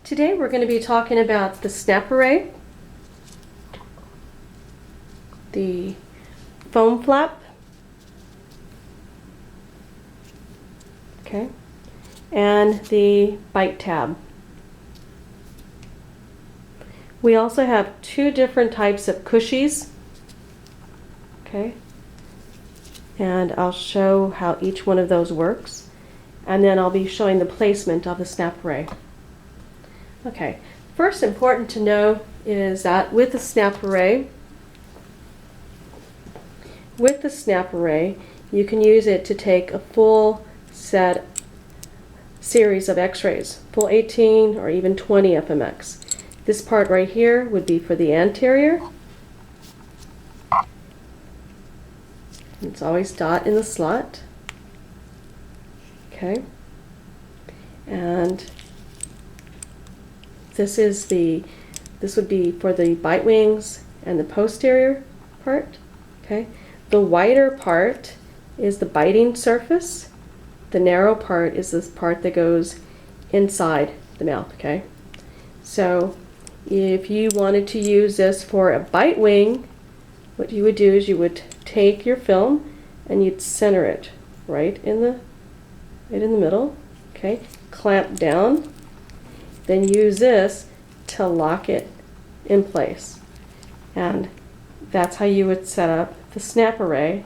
Today we're going to be talking about the snap array, the foam flap, okay, and the bite tab. We also have two different types of cushies, okay, and I'll show how each one of those works, and then I'll be showing the placement of the snap array. Okay, first important to know is that with the snap array, you can use it to take a full series of x-rays, full 18 or even 20 FMX. This part right here would be for the anterior. It's always dot in the slot. Okay. And this would be for the bite wings and the posterior part. Okay. The wider part is the biting surface. The narrow part is this part that goes inside the mouth. Okay. So if you wanted to use this for a bite wing, what you would do is you would take your film and you'd center it right in the middle. Okay. Clamp down. Then use this to lock it in place. And that's how you would set up the snap array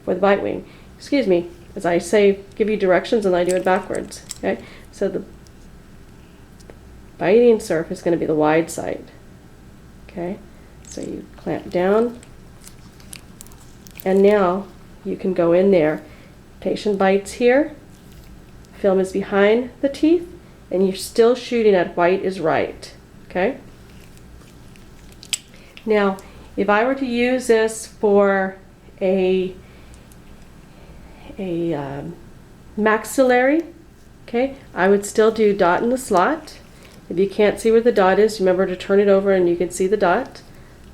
for the bite wing. Excuse me, as I say, give you directions and I do it backwards. Okay, so the biting surface is going to be the wide side. Okay, so you clamp down, and now you can go in there. Patient bites here, film is behind the teeth, and you're still shooting at white is right. Okay? Now, if I were to use this for a maxillary, okay, I would still do dot in the slot. If you can't see where the dot is, remember to turn it over and you can see the dot.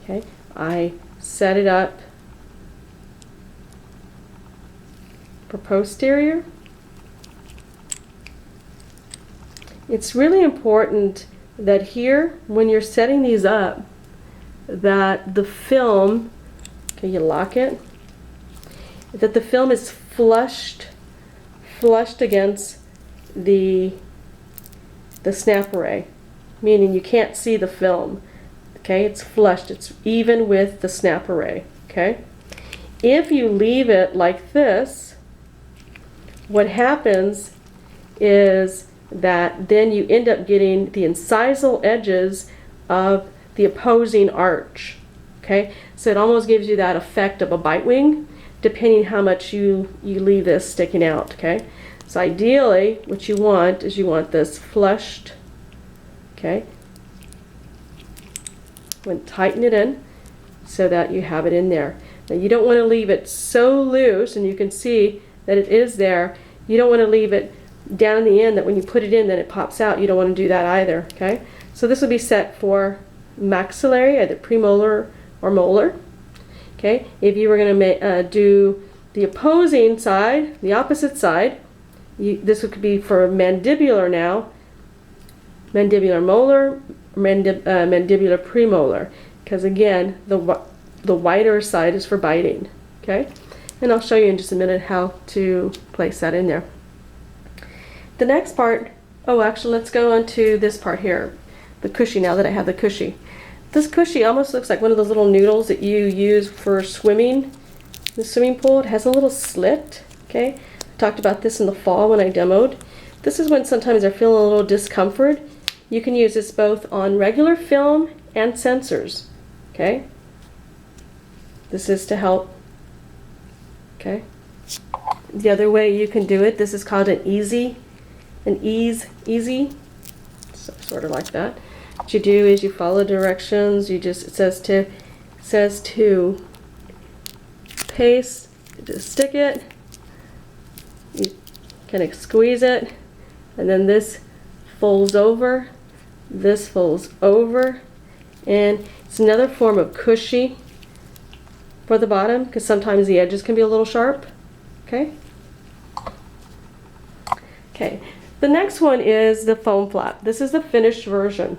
Okay, I set it up for posterior. It's really important that here, when you're setting these up, that the film, okay, you lock it, that the film is flushed against the snap array, meaning you can't see the film. Okay, it's flushed, it's even with the snap array. Okay, if you leave it like this, what happens is that then you end up getting the incisal edges of the opposing arch. Okay, so it almost gives you that effect of a bite wing, depending how much you leave this sticking out. Okay, so ideally what you want is you want this flushed. Okay, and tighten it in so that you have it in there. Now you don't want to leave it so loose, and you can see that it is there. You don't want to leave it down in the end that when you put it in then it pops out. You don't want to do that either. Okay, so this will be set for maxillary, either premolar or molar. Okay, if you were going to do the opposing side, the opposite side, this could be for mandibular now, mandibular molar, mandibular premolar, because again the wider side is for biting. Okay, and I'll show you in just a minute how to place that in there. The next part, oh actually let's go on to this part here, the cushy, now that I have the cushy. This cushy almost looks like one of those little noodles that you use for swimming, the swimming pool. It has a little slit. Okay, I talked about this in the fall when I demoed. This is when sometimes they're feeling a little discomfort. You can use this both on regular film and sensors. Okay, this is to help. Okay, the other way you can do it, this is called an easy, so, sort of like that. What you do is you follow directions. You just, it says to paste, just stick it, you kind of squeeze it, and then this folds over, this folds over, and it's another form of cushy for the bottom, because sometimes the edges can be a little sharp. Okay. Okay. The next one is the foam flap. This is the finished version.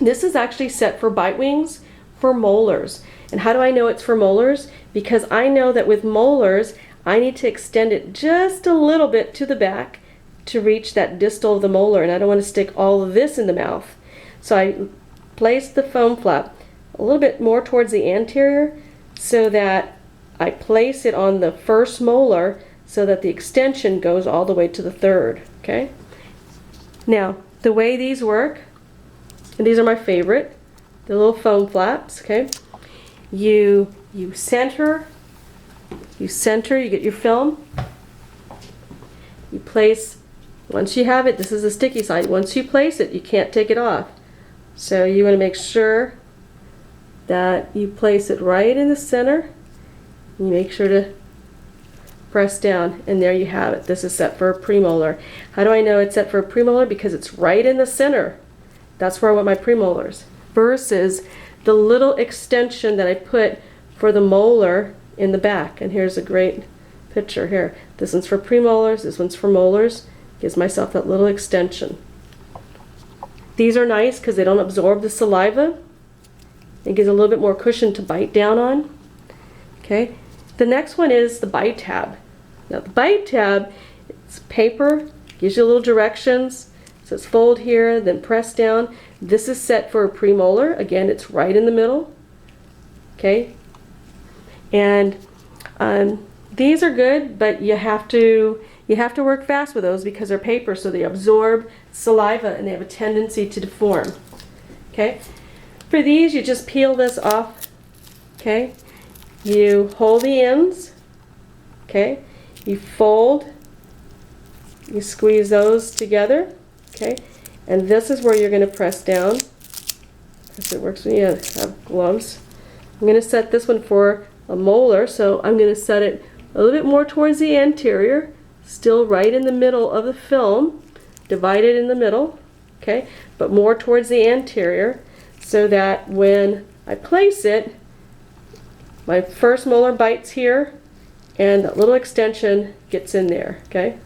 This is actually set for bite wings for molars. And how do I know it's for molars? Because I know that with molars, I need to extend it just a little bit to the back to reach that distal of the molar, and I don't want to stick all of this in the mouth. So I place the foam flap a little bit more towards the anterior so that I place it on the first molar so that the extension goes all the way to the third. Okay? Now, the way these work, and these are my favorite, the little foam flaps, okay? You center, you get your film, you place, once you have it, this is the sticky side, once you place it, you can't take it off. So you want to make sure that you place it right in the center. You make sure to press down, and there you have it. This is set for a premolar. How do I know it's set for a premolar? Because it's right in the center. That's where I want my premolars. Versus the little extension that I put for the molar in the back. And here's a great picture here. This one's for premolars, this one's for molars. Gives myself that little extension. These are nice because they don't absorb the saliva. It gives a little bit more cushion to bite down on. Okay. The next one is the bite tab. Now the bite tab, it's paper, gives you little directions. It says fold here, then press down. This is set for a premolar. Again, it's right in the middle. Okay. And these are good, but you have to work fast with those because they're paper, so they absorb saliva and they have a tendency to deform. Okay. For these, you just peel this off. Okay. You hold the ends. Okay. You fold. You squeeze those together. Okay. And this is where you're going to press down. Because it works when you have gloves. I'm going to set this one for a molar, so I'm going to set it a little bit more towards the anterior, still right in the middle of the film, divided in the middle, okay, but more towards the anterior, so that when I place it, my first molar bites here, and that little extension gets in there, okay.